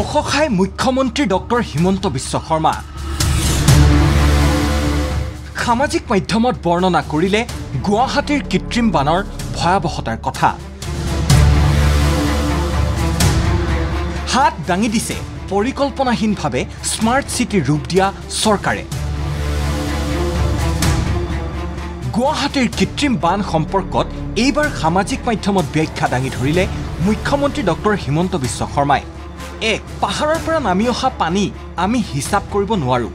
অসহায় মুখ্যমন্ত্ৰী ডক্টৰ হিমন্ত বিশ্ব শৰ্মা সামাজিক মাধ্যমত বৰ্ণনা কৰিলে গুৱাহাটীৰ কৃত্ৰিম বানৰ ভয়াৱহতাৰ কথা হাত দাঙি দিছে পৰিকল্পনাহীনভাৱে স্মাৰ্ট চিটিৰ ৰূপ দিয়া চৰকাৰে গুৱাহাটীৰ কৃত্ৰিম বান সম্পৰ্কত এইবাৰ সামাজিক মাধ্যমত ব্যাখ্যা দাঙি ধৰিলে মুখ্যমন্ত্ৰী ডক্টৰ হিমন্ত বিশ্ব শৰ্মাই এক পাহাৰৰ পৰা নামি অহা পানী আমি হিচাপ কৰিব নোৱাৰো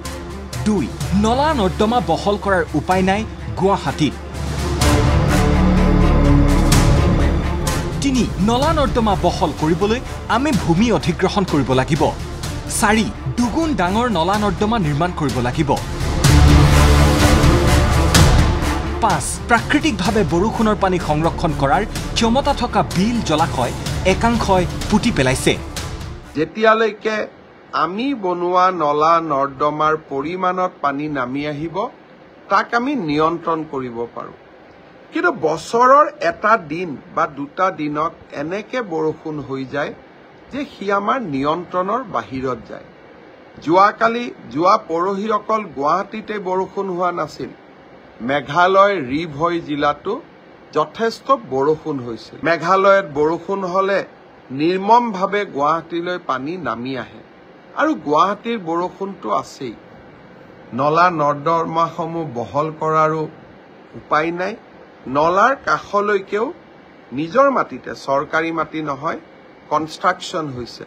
দুই নলা নৰ্দমা বহল কৰাৰ উপায় নাই গুৱাহাটীত তিনি নলা নৰ্দমা বহল কৰিবলৈ আমি ভূমি অধিগ্ৰহণ কৰিব লাগিব চাৰি দুগুণ ডাঙৰ নলা নৰ্দমা নিৰ্মাণ কৰিব লাগিব পাঁচ প্ৰাকৃতিকভাৱে বৰষুণৰ পানী সংৰক্ষণ কৰাৰ ক্ষমতা থকা বিল জলাশয় একাংশই পুতি পেলাইছে যেতিয়ালৈকে আমি বনোৱা নলা নৰ্দমাৰ পৰিমাণত পানী নামি আহিব তাক আমি নিয়ন্ত্ৰণ কৰিব পাৰোঁ কিন্তু বছৰৰ এটা দিন বা দুটা দিনত এনেকে বৰষুণ হৈ যায় যে সি আমাৰ নিয়ন্ত্ৰণৰ বাহিৰত যায় যোৱা পৰহি অকল গুৱাহাটীতে বৰষুণ হোৱা নাছিল মেঘালয় ৰিভই জিলাতো যথেষ্ট বৰষুণ হৈছিল মেঘালয়ত বৰষুণ হলে নিৰ্মমভাৱে গুৱাহাটীলৈ পানী নামি আহে আৰু গুৱাহাটীৰ বৰষুণটো আছেই নলা নৰ্দমাসমূহ বহল কৰাৰো উপায় নাই নলাৰ কাষলৈকেও নিজৰ মাটিতে চৰকাৰী মাটি নহয় কনষ্ট্ৰাকশ্যন হৈছে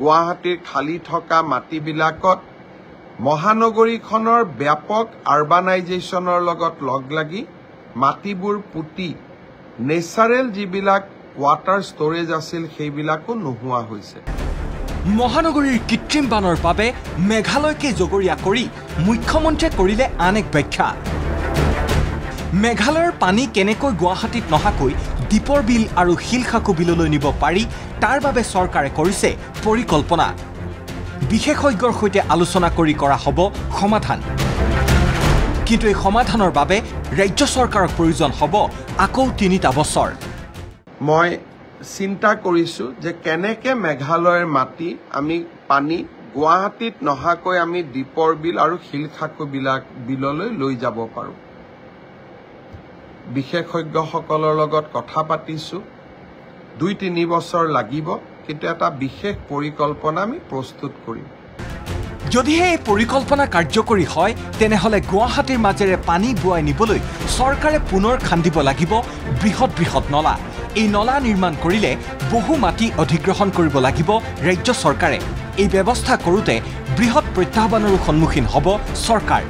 গুৱাহাটীৰ খালী থকা মাটিবিলাকত মহানগৰীখনৰ ব্যাপক আৰবানাইজেশ্যনৰ লগত লগ লাগি মাটিবোৰ পুতি নেচাৰেল যিবিলাক ৱাটাৰ ষ্টৰেজ আছিল সেইবিলাকো নোহোৱা হৈছে মহানগৰীৰ কৃত্ৰিম বানৰ বাবে মেঘালয়কে জগৰীয়া কৰি মুখ্যমন্ত্ৰীয়ে কৰিলে আন এক ব্যাখ্যা মেঘালয়ৰ পানী কেনেকৈ গুৱাহাটীত নহাকৈ দীপৰ বিল আৰু শিলখাকু বিললৈ নিব পাৰি তাৰ বাবে চৰকাৰে কৰিছে পৰিকল্পনা বিশেষজ্ঞৰ সৈতে আলোচনা কৰি কৰা হ'ব সমাধান কিন্তু এই সমাধানৰ বাবে ৰাজ্য চৰকাৰৰ প্ৰয়োজন হ'ব আকৌ ৩টা বছৰ মই চিন্তা কৰিছো যে কেনেকে মেঘালয়ৰ মাটি আমি পানী গুৱাহাটীত নহাকৈ আমি দীপৰ বিল আৰু শিলখাকু বিললৈ লৈ যাব পাৰোঁ বিশেষজ্ঞসকলৰ লগত কথা পাতিছো ২-৩ বছৰ লাগিব কিন্তু এটা বিশেষ পৰিকল্পনা আমি প্ৰস্তুত কৰিম যদিহে এই পৰিকল্পনা কাৰ্যকৰী হয় তেনেহলে গুৱাহাটীৰ মাজেৰে পানী বুৱাই নিবলৈ চৰকাৰে পুনৰ খান্দিব লাগিব বৃহৎ বৃহৎ নলা এই নলা নিৰ্মাণ কৰিলে বহু মাটি অধিগ্ৰহণ কৰিব লাগিব ৰাজ্য চৰকাৰে এই ব্যৱস্থা কৰোঁতে বৃহৎ প্ৰত্যাহ্বানৰো সন্মুখীন হ'ব চৰকাৰ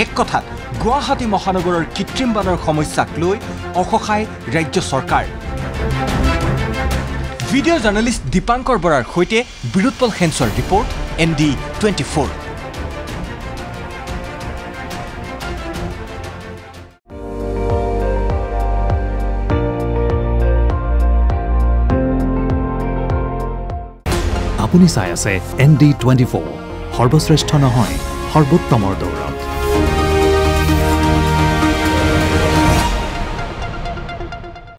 এক কথাত গুৱাহাটী মহানগৰৰ কৃত্ৰিম বানৰ সমস্যাক লৈ অসহায় ৰাজ্য চৰকাৰ ভিডিঅ' জাৰ্নেলিষ্ট দীপাংকৰ বৰাৰ সৈতে বিৰুৎপল সেনছৰ ৰিপৰ্ট ND24 আপুনি চাই আছে ND24 সৰ্বশ্ৰেষ্ঠ নহয় সৰ্বোত্তমৰ দৌৰ